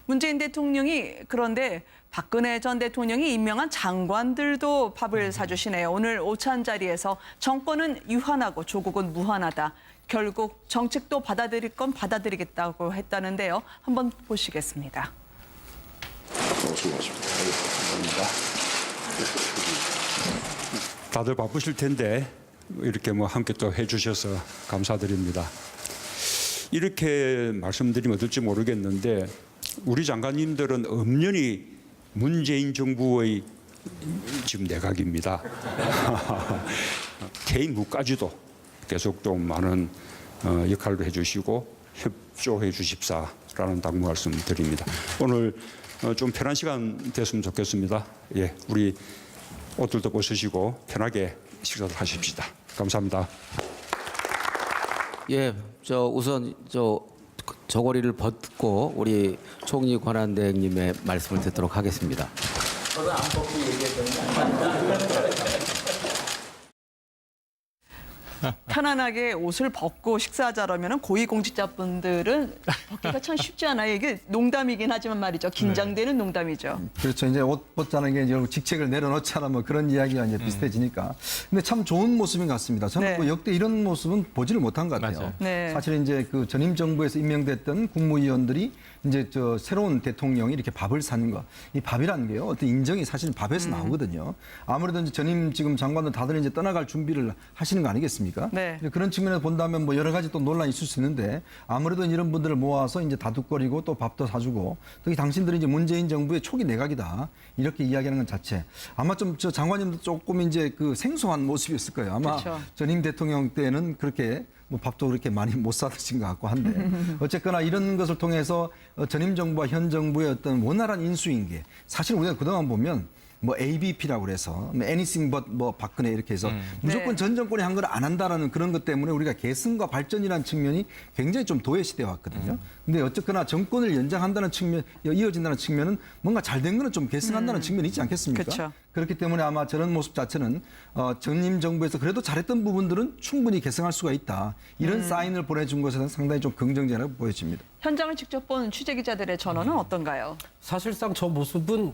문재인 대통령이 그런데 박근혜 전 대통령이 임명한 장관들도 밥을 사주시네요. 오늘 오찬 자리에서 정권은 유한하고 조국은 무한하다. 결국 정책도 받아들일 건 받아들이겠다고 했다는데요. 한번 보시겠습니다. 수고하십니다. 다들 바쁘실 텐데 이렇게 함께 또 해주셔서 감사드립니다. 이렇게 말씀드리면 어떨지 모르겠는데 우리 장관님들은 엄연히 문재인 정부의 지금 내각입니다. 개인 후까지도 계속 또 많은 역할을 해주시고 협조해 주십사라는 당부 말씀드립니다. 오늘 좀 편한 시간 됐으면 좋겠습니다. 예, 우리 옷들도 벗으시고 편하게 식사를 하십시다. 감사합니다. 예, 우선 저고리를 벗고 우리 총리 권한대행님의 말씀을 듣도록 하겠습니다. 저도 안 벗고 얘기했거든요. 편안하게 옷을 벗고 식사하자라면 고위공직자분들은 벗기가 참 쉽지 않아요. 이게 농담이긴 하지만 말이죠. 긴장되는 농담이죠. 그렇죠. 이제 옷 벗자는 게 이제 직책을 내려놓자라 뭐 그런 이야기가 이제 비슷해지니까. 근데 참 좋은 모습인 것 같습니다. 저는 네. 뭐 역대 이런 모습은 보지를 못한 것 같아요. 네. 사실 이제 그 전임 정부에서 임명됐던 국무위원들이 이제 새로운 대통령이 이렇게 밥을 사는 거. 이 밥이라는 게요. 어떤 인정이 사실 밥에서 나오거든요. 아무래도 이제 전임 지금 장관들 다들 이제 떠나갈 준비를 하시는 거 아니겠습니까? 네. 그런 측면에서 본다면 뭐 여러 가지 또 논란이 있을 수 있는데 아무래도 이런 분들을 모아서 이제 다독거리고 또 밥도 사주고 특히 당신들이 이제 문재인 정부의 초기 내각이다 이렇게 이야기하는 것 자체 아마 좀 저 장관님도 조금 이제 그 생소한 모습이었을 거예요. 아마 그렇죠. 전임 대통령 때는 그렇게 뭐 밥도 그렇게 많이 못 사드신 것 같고 한데 어쨌거나 이런 것을 통해서 전임 정부와 현 정부의 어떤 원활한 인수인계 사실 우리가 그동안 보면 뭐 ABP라고 그래서 anything but 뭐 박근혜 이렇게 해서 무조건 네. 전 정권이 한 걸 안 한다라는 그런 것 때문에 우리가 개선과 발전이라는 측면이 굉장히 좀 도외시돼 왔거든요. 근데 어쨌거나 정권을 연장한다는 측면, 이어진다는 측면은 뭔가 잘된 거는 좀 개선한다는 측면이 있지 않겠습니까? 그쵸. 그렇기 때문에 아마 저런 모습 자체는 전임 정부에서 그래도 잘했던 부분들은 충분히 개선할 수가 있다. 이런 사인을 보내준 것에는 상당히 좀 긍정적이라고 보여집니다. 현장을 직접 본 취재 기자들의 전언은 어떤가요? 사실상 저 모습은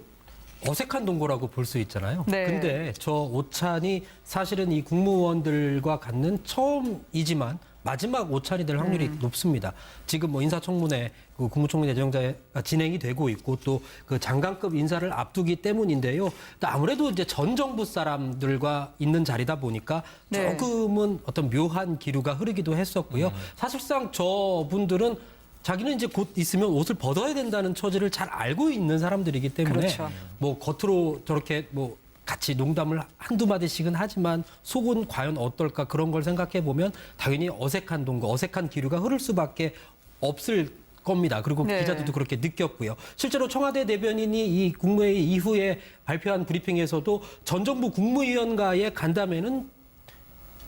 어색한 동거라고 볼 수 있잖아요. 네. 근데 저 오찬이 사실은 이 국무원들과 갖는 처음이지만 마지막 오찬이 될 확률이 높습니다. 지금 뭐 인사청문회, 그 국무총리 내정자가 진행이 되고 있고 또 그 장관급 인사를 앞두기 때문인데요. 또 아무래도 이제 전 정부 사람들과 있는 자리다 보니까 네. 조금은 어떤 묘한 기류가 흐르기도 했었고요. 사실상 저분들은 자기는 이제 곧 있으면 옷을 벗어야 된다는 처지를 잘 알고 있는 사람들이기 때문에 그렇죠. 뭐 겉으로 저렇게 뭐 같이 농담을 한두 마디씩은 하지만 속은 과연 어떨까 그런 걸 생각해 보면 당연히 어색한 동거, 어색한 기류가 흐를 수밖에 없을 겁니다. 그리고 네. 기자들도 그렇게 느꼈고요. 실제로 청와대 대변인이 이 국무회의 이후에 발표한 브리핑에서도 전 정부 국무위원과의 간담회는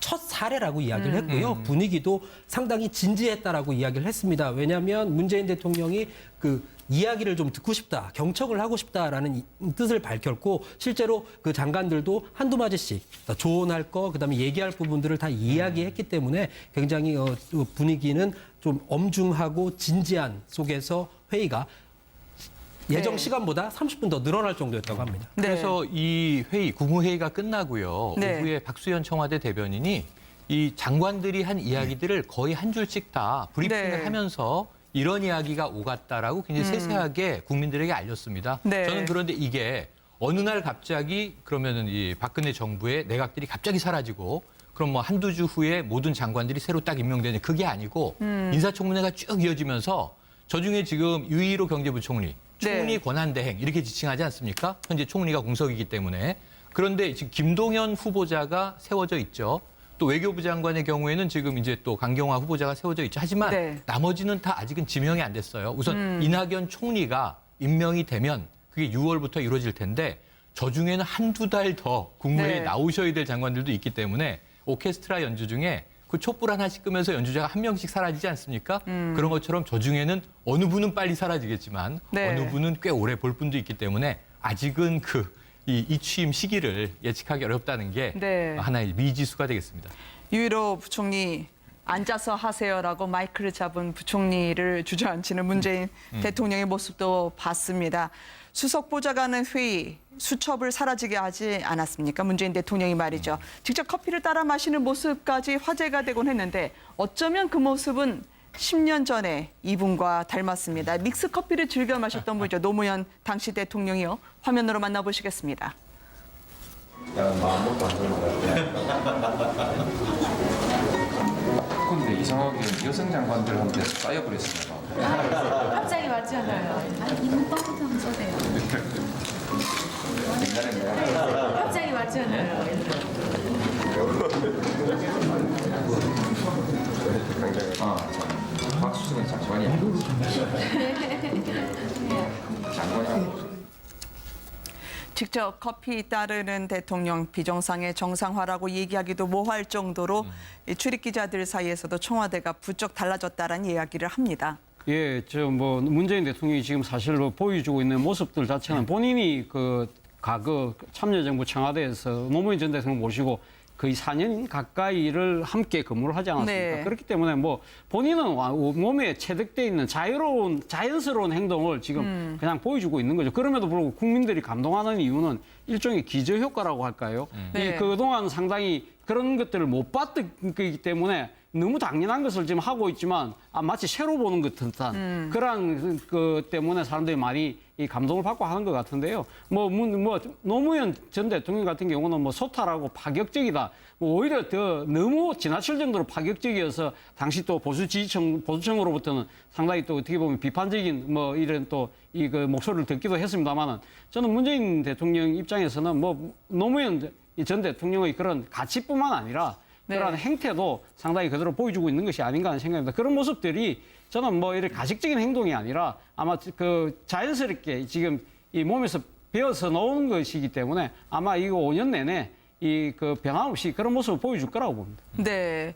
첫 사례라고 이야기를 했고요. 분위기도 상당히 진지했다라고 이야기를 했습니다. 왜냐하면 문재인 대통령이 그 이야기를 좀 듣고 싶다, 경청을 하고 싶다라는 뜻을 밝혔고 실제로 그 장관들도 한두 마디씩 조언할 거, 그다음에 얘기할 부분들을 다 이야기했기 때문에 굉장히 분위기는 좀 엄중하고 진지한 속에서 회의가 예정 네. 시간보다 30분 더 늘어날 정도였다고 합니다. 네. 그래서 이 회의, 국무회의가 끝나고요. 네. 오후에 박수현 청와대 대변인이 이 장관들이 한 이야기들을 거의 한 줄씩 다 브리핑을 네. 하면서 이런 이야기가 오갔다라고 굉장히 세세하게 국민들에게 알렸습니다. 네. 저는 그런데 이게 어느 날 갑자기 그러면은 이 박근혜 정부의 내각들이 갑자기 사라지고 그럼 뭐 한두 주 후에 모든 장관들이 새로 딱 임명되는 그게 아니고 인사청문회가 쭉 이어지면서 저중에 지금 유일호 경제부총리 총리 네. 권한대행 이렇게 지칭하지 않습니까? 현재 총리가 공석이기 때문에. 그런데 지금 김동연 후보자가 세워져 있죠. 또 외교부 장관의 경우에는 지금 이제 또 강경화 후보자가 세워져 있죠. 하지만 네. 나머지는 다 아직은 지명이 안 됐어요. 우선 이낙연 총리가 임명이 되면 그게 6월부터 이루어질 텐데 저 중에는 한두 달 더 국무회의에 네. 나오셔야 될 장관들도 있기 때문에 오케스트라 연주 중에 그 촛불 하나씩 끄면서 연주자가 한 명씩 사라지지 않습니까? 그런 것처럼 저 중에는 어느 분은 빨리 사라지겠지만 네. 어느 분은 꽤 오래 볼 분도 있기 때문에 아직은 이 취임 시기를 예측하기 어렵다는 게 네. 하나의 미지수가 되겠습니다. 유일호 부총리 앉아서 하세요라고 마이크를 잡은 부총리를 주저앉히는 문재인 대통령의 모습도 봤습니다. 수석 보좌관은 회의, 수첩을 사라지게 하지 않았습니까? 문재인 대통령이 말이죠. 직접 커피를 따라 마시는 모습까지 화제가 되곤 했는데 어쩌면 그 모습은 10년 전에 이분과 닮았습니다. 믹스 커피를 즐겨 마셨던 분이죠. 노무현 당시 대통령이요. 화면으로 만나보시겠습니다. 근데 이상하게 여성 장관들한테 쌓여버렸습니다. 갑자기 맞지 않아요? 아니, 이모 빵부터 한번 써대요. 갑자기 맞지 않아요? 박수성이 장관이 장관이 직접 커피 따르는 대통령 비정상의 정상화라고 얘기하기도 모호할 정도로 이 출입 기자들 사이에서도 청와대가 부쩍 달라졌다라는 이야기를 합니다. 예, 문재인 대통령이 지금 사실 보여주고 있는 모습들 자체는 본인이 그 과거 참여정부 청와대에서 노무현 전 대통령 모시고 거의 4년 가까이를 함께 근무를 하지 않았습니까? 네. 그렇기 때문에 본인은 몸에 체득돼 있는 자연스러운 행동을 지금 그냥 보여주고 있는 거죠. 그럼에도 불구하고 국민들이 감동하는 이유는 일종의 기저효과라고 할까요? 네. 그동안 상당히 그런 것들을 못 봤기 때문에 너무 당연한 것을 지금 하고 있지만 마치 새로 보는 것 듯한 그런 것 때문에 사람들이 많이 이 감동을 받고 하는 것 같은데요. 노무현 전 대통령 같은 경우는 소탈하고 파격적이다. 오히려 더 너무 지나칠 정도로 파격적이어서 당시 또 보수층으로부터는 상당히 또 어떻게 보면 비판적인 이런 또 이 그 목소리를 듣기도 했습니다만은 저는 문재인 대통령 입장에서는 노무현 전 대통령의 그런 가치뿐만 아니라 그런 행태도 상당히 그대로 보여주고 있는 것이 아닌가 하는 생각입니다. 그런 모습들이 저는 이렇게 가식적인 행동이 아니라 아마 그 자연스럽게 지금 이 몸에서 배어서 나오는 것이기 때문에 아마 이거 5년 내내 이 그 변함없이 그런 모습을 보여줄 거라고 봅니다. 네.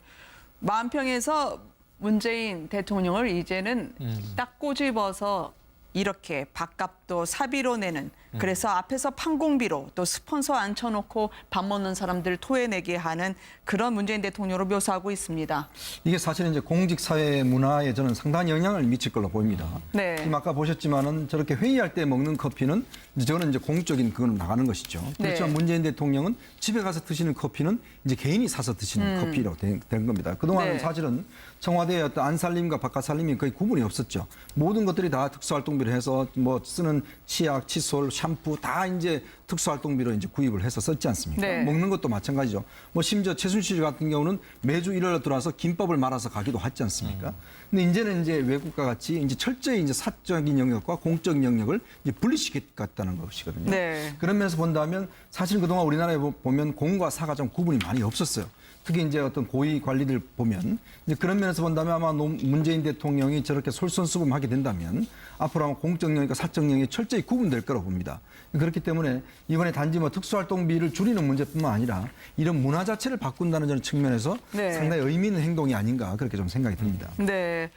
만평에서 문재인 대통령을 이제는 딱 꼬집어서 이렇게 밥값도 사비로 내는 그래서 앞에서 판공비로 또 스폰서 앉혀놓고 밥 먹는 사람들 토해내게 하는 그런 문재인 대통령으로 묘사하고 있습니다. 이게 사실은 이제 공직 사회 문화에 저는 상당히 영향을 미칠 걸로 보입니다. 네. 지금 아까 보셨지만은 저렇게 회의할 때 먹는 커피는 저는 이제 공적인 그건 나가는 것이죠. 그렇지만 네. 문재인 대통령은 집에 가서 드시는 커피는 이제 개인이 사서 드시는 커피로 된 겁니다. 그동안은 네. 사실은 청와대의 어떤 안살림과 바깥살림이 거의 구분이 없었죠. 모든 것들이 다 특수활동비로 해서 쓰는 치약, 칫솔, 샴푸 다 이제 특수활동비로 이제 구입을 해서 썼지 않습니까? 네. 먹는 것도 마찬가지죠. 심지어 최순실 같은 경우는 매주 일요일에 들어와서 김밥을 말아서 가기도 하지 않습니까? 근데 이제는 이제 외국과 같이 이제 철저히 이제 사적인 영역과 공적인 영역을 이제 분리시켰다는 것이거든요. 네. 그런 면에서 본다면 사실 그동안 우리나라에 보면 공과 사가 좀 구분이 많이 없었어요. 특히 이제 어떤 고위 관리들 보면 이제 그런 면에서 본다면 아마 문재인 대통령이 저렇게 솔선수범하게 된다면 앞으로 아마 공적 영역과 사적 영역이 철저히 구분될 거라고 봅니다. 그렇기 때문에 이번에 단지 특수활동비를 줄이는 문제뿐만 아니라 이런 문화 자체를 바꾼다는 저는 측면에서 네. 상당히 의미 있는 행동이 아닌가 그렇게 좀 생각이 듭니다. 네.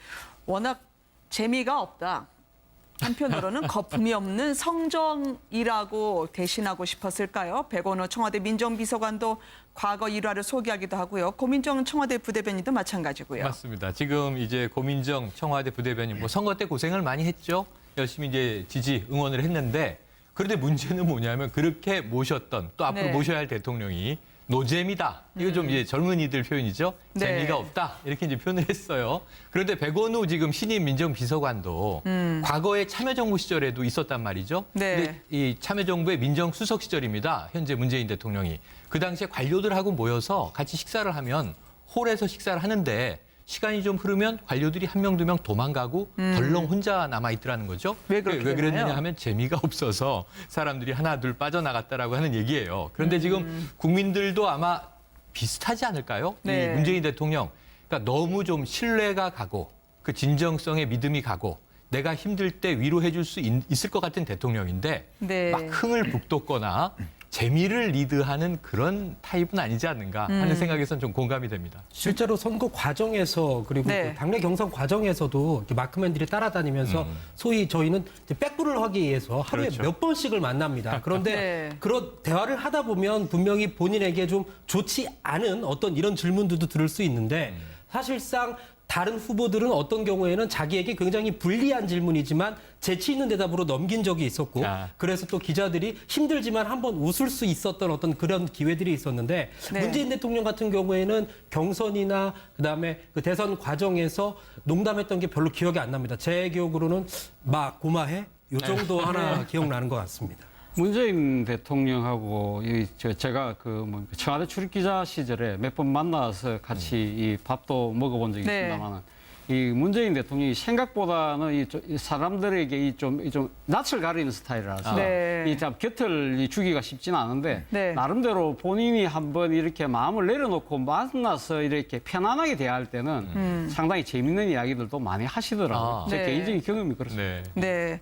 워낙 재미가 없다. 한편으로는 거품이 없는 성정이라고 대신하고 싶었을까요? 백원호 청와대 민정비서관도 과거 일화를 소개하기도 하고요. 고민정 청와대 부대변인도 마찬가지고요. 맞습니다. 지금 이제 고민정 청와대 부대변인 선거 때 고생을 많이 했죠. 열심히 이제 지지 응원을 했는데 그런데 문제는 뭐냐면 그렇게 모셨던 또 앞으로 네. 모셔야 할 대통령이 노잼이다. 이거 좀 이제 젊은이들 표현이죠. 네. 재미가 없다. 이렇게 이제 표현을 했어요. 그런데 백원우 지금 신임 민정비서관도 과거에 참여정부 시절에도 있었단 말이죠. 네. 근데 이 참여정부의 민정수석 시절입니다. 현재 문재인 대통령이. 그 당시에 관료들하고 모여서 같이 식사를 하면 홀에서 식사를 하는데 시간이 좀 흐르면 관료들이 한 명, 두 명 도망가고 덜렁 혼자 남아있더라는 거죠. 왜 그렇게 왜 그랬느냐 되나요? 하면 재미가 없어서 사람들이 하나, 둘 빠져나갔다라고 하는 얘기예요. 그런데 지금 국민들도 아마 비슷하지 않을까요? 네. 이 문재인 대통령. 그러니까 너무 좀 신뢰가 가고 그 진정성에 믿음이 가고 내가 힘들 때 위로해 줄 수 있을 것 같은 대통령인데 네. 막 흥을 북돋거나 재미를 리드하는 그런 타입은 아니지 않는가 하는 생각에선 좀 공감이 됩니다. 실제로 선거 과정에서 그리고 네. 그 당내 경선 과정에서도 이렇게 마크맨들이 따라다니면서 소위 저희는 이제 빼꾸를 하기 위해서 하루에 그렇죠. 몇 번씩을 만납니다. 그런데 네. 그런 대화를 하다 보면 분명히 본인에게 좀 좋지 않은 어떤 이런 질문들도 들을 수 있는데 사실상 다른 후보들은 어떤 경우에는 자기에게 굉장히 불리한 질문이지만 재치 있는 대답으로 넘긴 적이 있었고 그래서 또 기자들이 힘들지만 한번 웃을 수 있었던 어떤 그런 기회들이 있었는데 네. 문재인 대통령 같은 경우에는 경선이나 그다음에 그 대선 과정에서 농담했던 게 별로 기억이 안 납니다. 제 기억으로는 막 고마해 요 정도 하나 기억나는 것 같습니다. 문재인 대통령하고 제가 청와대 출입기자 시절에 몇 번 만나서 같이 이 밥도 먹어본 적이 네. 있습니다만 이 문재인 대통령이 생각보다는 이 사람들에게 좀 낯을 가리는 스타일이라서 네. 이 참 곁을 주기가 쉽지는 않은데 네. 나름대로 본인이 한번 이렇게 마음을 내려놓고 만나서 이렇게 편안하게 대할 때는 상당히 재밌는 이야기들도 많이 하시더라고요. 제 네. 개인적인 경험이 그렇습니다. 네. 네.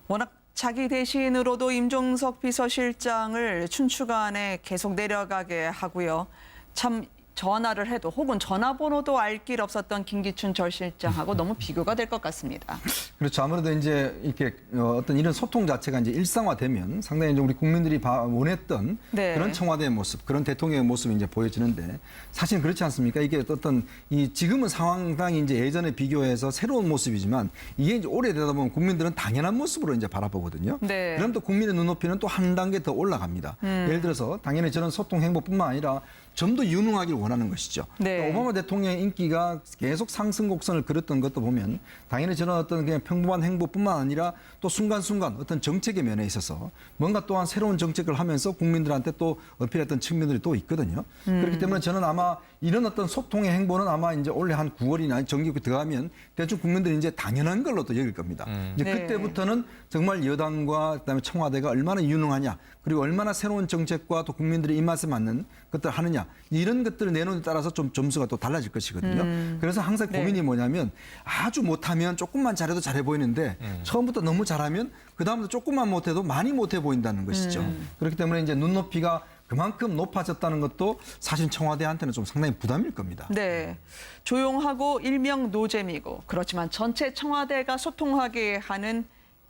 워낙 자기 대신으로도 임종석 비서실장을 춘추관에 계속 내려가게 하고요. 참 전화를 해도 혹은 전화번호도 알 길 없었던 김기춘 전 실장하고 너무 비교가 될 것 같습니다. 그렇죠. 아무래도 이제 이렇게 어떤 이런 소통 자체가 이제 일상화되면 상당히 이제 우리 국민들이 원했던 네. 그런 청와대의 모습, 그런 대통령의 모습이 이제 보여지는데 사실 그렇지 않습니까? 이게 어떤 지금은 상당히 이제 예전에 비교해서 새로운 모습이지만 이게 이제 오래되다 보면 국민들은 당연한 모습으로 이제 바라보거든요. 네. 그럼 또 국민의 눈높이는 또 한 단계 더 올라갑니다. 예를 들어서 당연히 저런 소통 행보뿐만 아니라 좀 더 유능하길 원하는 것이죠. 네. 그러니까 오바마 대통령의 인기가 계속 상승 곡선을 그렸던 것도 보면 당연히 저런 어떤 그냥 평범한 행보뿐만 아니라 또 순간순간 어떤 정책의 면에 있어서 뭔가 또한 새로운 정책을 하면서 국민들한테 또 어필했던 측면들이 또 있거든요. 그렇기 때문에 저는 아마 이런 어떤 소통의 행보는 아마 이제 올해 한 9월이나 정기국회 들어가면 대충 국민들이 이제 당연한 걸로 또 여길 겁니다. 이제 네. 그때부터는 정말 여당과 그다음에 청와대가 얼마나 유능하냐 그리고 얼마나 새로운 정책과 또 국민들의 입맛에 맞는 것들을 하느냐 이런 것들을 내놓에 따라서 좀 점수가 또 달라질 것이거든요. 그래서 항상 네. 고민이 뭐냐면 아주 못하면 조금만 잘해도 잘해 보이는데 처음부터 너무 잘하면 그다음부터 조금만 못해도 많이 못해 보인다는 것이죠. 그렇기 때문에 이제 눈높이가 그만큼 높아졌다는 것도 사실 청와대한테는 좀 상당히 부담일 겁니다. 네. 조용하고 일명 노잼이고 그렇지만 전체 청와대가 소통하게 하는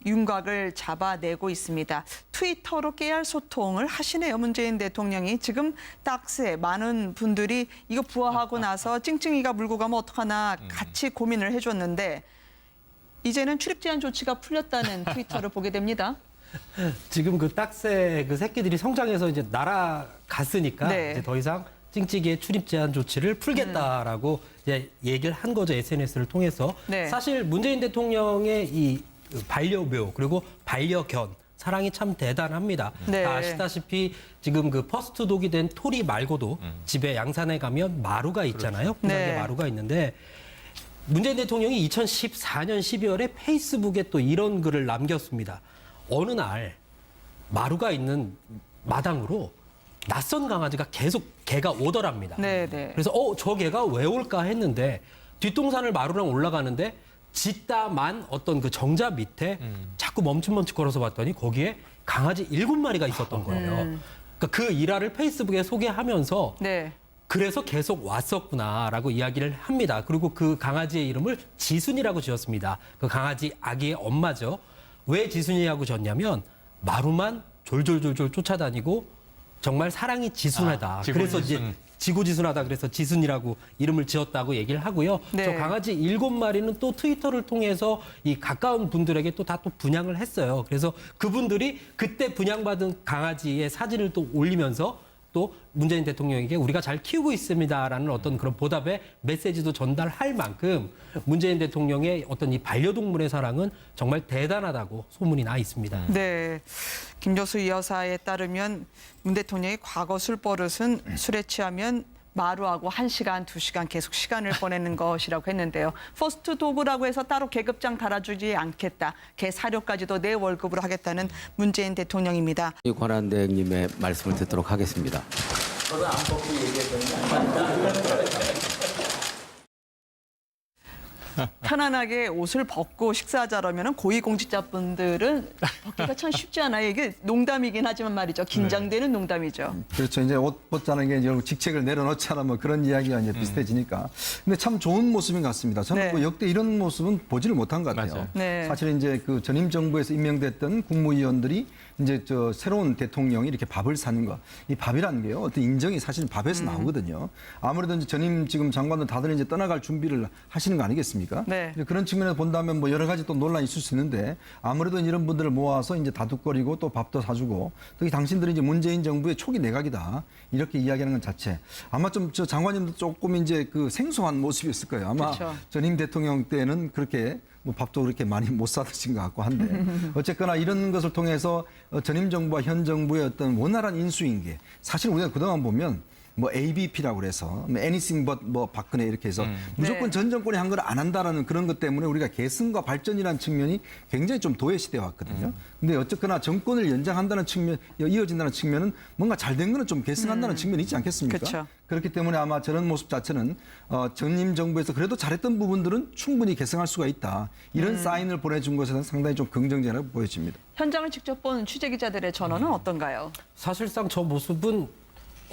윤곽을 잡아내고 있습니다. 트위터로 깨알 소통을 하시네요. 문재인 대통령이. 지금 딱새 많은 분들이 이거 부화하고 나서 찡찡이가 물고 가면 어떡하나 같이 고민을 해줬는데 이제는 출입 제한 조치가 풀렸다는 트위터를 보게 됩니다. 지금 그 딱새 그 새끼들이 성장해서 이제 날아갔으니까 네. 이제 더 이상 찡찡이의 출입 제한 조치를 풀겠다라고 이제 얘기를 한 거죠. SNS를 통해서. 네. 사실 문재인 대통령의 이 반려묘 그리고 반려견 사랑이 참 대단합니다. 네. 다 아시다시피 지금 그 퍼스트독이 된 토리 말고도 집에 양산에 가면 마루가 있잖아요. 분양개 네. 마루가 있는데 문재인 대통령이 2014년 12월에 페이스북에 또 이런 글을 남겼습니다. 어느 날 마루가 있는 마당으로 낯선 강아지가 계속 개가 오더랍니다. 네, 네. 그래서 저 개가 왜 올까 했는데 뒷동산을 마루랑 올라가는데 짓다만 어떤 그 정자 밑에 자꾸 멈춤멈춤 걸어서 봤더니 거기에 강아지 7마리가 있었던 거예요. 그러니까 그 일화를 페이스북에 소개하면서 네. 그래서 계속 왔었구나라고 이야기를 합니다. 그리고 그 강아지의 이름을 지순이라고 지었습니다. 그 강아지 아기의 엄마죠. 왜 지순이라고 지었냐면 마루만 졸졸졸졸 쫓아다니고 정말 사랑이 지순하다. 그래서 이제 지고지순하다 그래서 지순이라고 이름을 지었다고 얘기를 하고요. 네. 저 강아지 7마리는 또 트위터를 통해서 이 가까운 분들에게 또 다 또 분양을 했어요. 그래서 그분들이 그때 분양받은 강아지의 사진을 또 올리면서 또 문재인 대통령에게 우리가 잘 키우고 있습니다라는 어떤 그런 보답의 메시지도 전달할 만큼 문재인 대통령의 어떤 이 반려동물의 사랑은 정말 대단하다고 소문이 나 있습니다. 네. 김조수 여사에 따르면 문 대통령의 과거 술버릇은 술에 취하면 마루하고 1시간, 2시간 계속 시간을 보내는 것이라고 했는데요. 퍼스트 도그라고 해서 따로 계급장 달아주지 않겠다. 개 사료까지도 내 월급으로 하겠다는 문재인 대통령입니다. 이 권한대행님의 말씀을 듣도록 하겠습니다. 편안하게 옷을 벗고 식사하자라면 고위공직자분들은 벗기가 참 쉽지 않아요. 이게 농담이긴 하지만 말이죠. 긴장되는 농담이죠. 그렇죠. 이제 옷 벗자는 게 이제 직책을 내려놓자나 뭐 그런 이야기가 이제 비슷해지니까. 근데 참 좋은 모습인 것 같습니다. 저는 네. 그 역대 이런 모습은 보지를 못한 것 같아요. 맞아요. 네. 사실 이제 그 전임 정부에서 임명됐던 국무위원들이 이제 저 새로운 대통령이 이렇게 밥을 사는 것, 이 밥이라는 게요, 어떤 인정이 사실 밥에서 나오거든요. 아무래도 이제 전임 지금 장관들 다들 이제 떠나갈 준비를 하시는 거 아니겠습니까? 네. 이제 그런 측면에서 본다면 뭐 여러 가지 또 논란이 있을 수 있는데 아무래도 이런 분들을 모아서 이제 다독거리고 또 밥도 사주고 특히 당신들이 이제 문재인 정부의 초기 내각이다 이렇게 이야기하는 것 자체 아마 좀 저 장관님도 조금 이제 그 생소한 모습이었을 거예요. 아마 그렇죠. 전임 대통령 때는 그렇게 뭐 밥도 그렇게 많이 못 사드신 것 같고 한데 어쨌거나 이런 것을 통해서 전임 정부와 현 정부의 어떤 원활한 인수인계 사실 우리가 그동안 보면 뭐 ABP라고 그래서 anything but 뭐 박근혜 이렇게 해서 무조건 네. 전 정권이 한 걸 안 한다라는 그런 것 때문에 우리가 개선과 발전이라는 측면이 굉장히 좀 도외시돼 왔거든요. 근데 어쨌거나 정권을 연장한다는 측면, 이어진다는 측면은 뭔가 잘된 거는 좀 개선한다는 측면이 있지 않겠습니까? 그렇죠. 그렇기 때문에 아마 저런 모습 자체는 전임 정부에서 그래도 잘했던 부분들은 충분히 개선할 수가 있다. 이런 사인을 보내준 것에는 상당히 좀 긍정적이라고 보여집니다. 현장을 직접 본 취재 기자들의 전언은 어떤가요? 사실상 저 모습은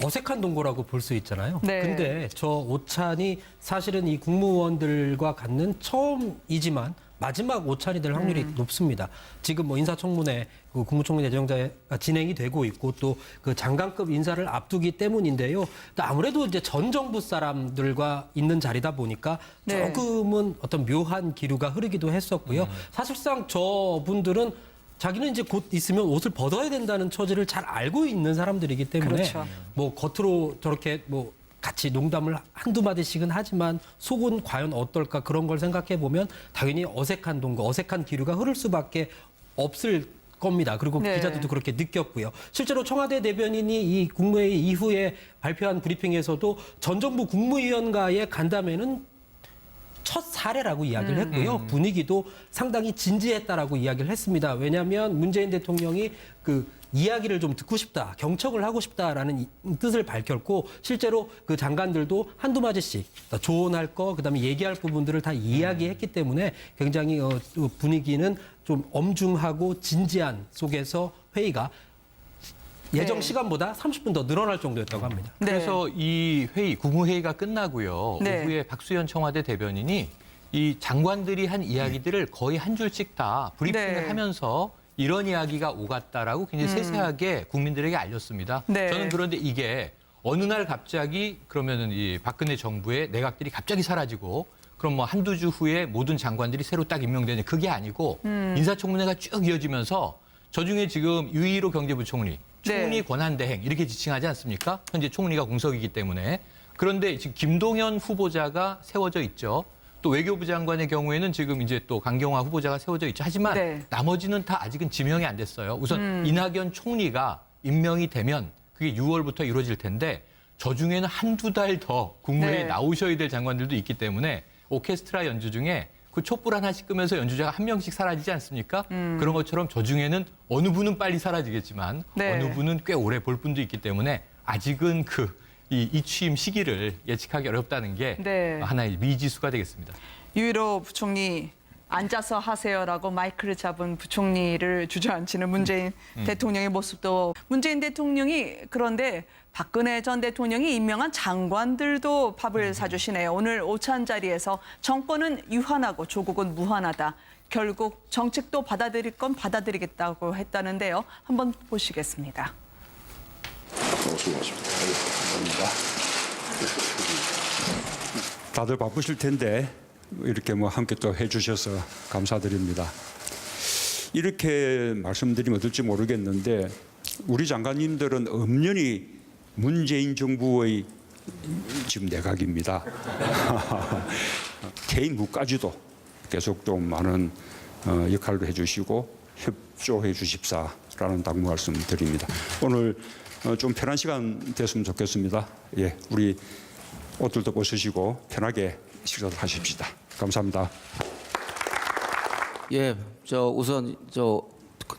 어색한 동거라고 볼 수 있잖아요. 네. 근데 저 오찬이 사실은 이 국무원들과 갖는 처음이지만 마지막 오찬이 될 확률이 높습니다. 지금 뭐 인사청문회, 그 국무총리 내정자가 진행이 되고 있고 또 그 장관급 인사를 앞두기 때문인데요. 또 아무래도 이제 전 정부 사람들과 있는 자리다 보니까 네. 조금은 어떤 묘한 기류가 흐르기도 했었고요. 사실상 저분들은 자기는 이제 곧 있으면 옷을 벗어야 된다는 처지를 잘 알고 있는 사람들이기 때문에 그렇죠. 뭐 겉으로 저렇게 뭐 같이 농담을 한두 마디씩은 하지만 속은 과연 어떨까 그런 걸 생각해 보면 당연히 어색한 동거, 어색한 기류가 흐를 수밖에 없을 겁니다. 그리고 네. 기자들도 그렇게 느꼈고요. 실제로 청와대 대변인이 이 국무회의 이후에 발표한 브리핑에서도 전 정부 국무위원과의 간담회는 첫 사례라고 이야기를 했고요. 분위기도 상당히 진지했다라고 이야기를 했습니다. 왜냐하면 문재인 대통령이 그 이야기를 좀 듣고 싶다, 경청을 하고 싶다라는 뜻을 밝혔고 실제로 그 장관들도 한두 마디씩 조언할 거, 그다음에 얘기할 부분들을 다 이야기했기 때문에 굉장히 분위기는 좀 엄중하고 진지한 속에서 회의가 예정 네. 시간보다 30분 더 늘어날 정도였다고 합니다. 네. 그래서 이 회의, 국무회의가 끝나고요. 네. 오후에 박수현 청와대 대변인이 이 장관들이 한 이야기들을 거의 한 줄씩 다 브리핑을 네. 하면서 이런 이야기가 오갔다라고 굉장히 세세하게 국민들에게 알렸습니다. 네. 저는 그런데 이게 어느 날 갑자기 그러면은 이 박근혜 정부의 내각들이 갑자기 사라지고 그럼 뭐 한두 주 후에 모든 장관들이 새로 딱 임명되는 그게 아니고 인사청문회가 쭉 이어지면서 저중에 지금 유일호 경제부총리 총리 네. 권한대행 이렇게 지칭하지 않습니까? 현재 총리가 공석이기 때문에. 그런데 지금 김동연 후보자가 세워져 있죠. 또 외교부 장관의 경우에는 지금 이제 또 강경화 후보자가 세워져 있죠. 하지만 네. 나머지는 다 아직은 지명이 안 됐어요. 우선 이낙연 총리가 임명이 되면 그게 6월부터 이루어질 텐데 저 중에는 한두 달 더 국무회의에 네. 나오셔야 될 장관들도 있기 때문에 오케스트라 연주 중에 그 촛불 하나씩 끄면서 연주자가 한 명씩 사라지지 않습니까? 그런 것처럼 저 중에는 어느 분은 빨리 사라지겠지만 네. 어느 분은 꽤 오래 볼 분도 있기 때문에 아직은 이 취임 시기를 예측하기 어렵다는 게 네. 하나의 미지수가 되겠습니다. 유일호 부총리 앉아서 하세요라고 마이크를 잡은 부총리를 주저앉히는 문재인 대통령의 모습도 문재인 대통령이 그런데 박근혜 전 대통령이 임명한 장관들도 밥을 사주시네요. 오늘 오찬 자리에서 정권은 유한하고 조국은 무한하다. 결국 정책도 받아들일 건 받아들이겠다고 했다는데요. 한번 보시겠습니다. 다들 바쁘실 텐데 이렇게 뭐 함께 또 해주셔서 감사드립니다. 이렇게 말씀드리면 어떨지 모르겠는데 우리 장관님들은 엄연히 문재인 정부의 지금 내각입니다. 개인 국까지도 계속 또 많은 역할도 해주시고 협조해 주십사라는 당부 말씀 드립니다. 오늘 좀 편한 시간 됐으면 좋겠습니다. 예, 우리 옷들도 벗으시고 편하게 식사를 하십시다. 감사합니다. 예, 저 우선 저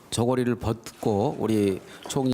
저고리를 벗고 우리 총리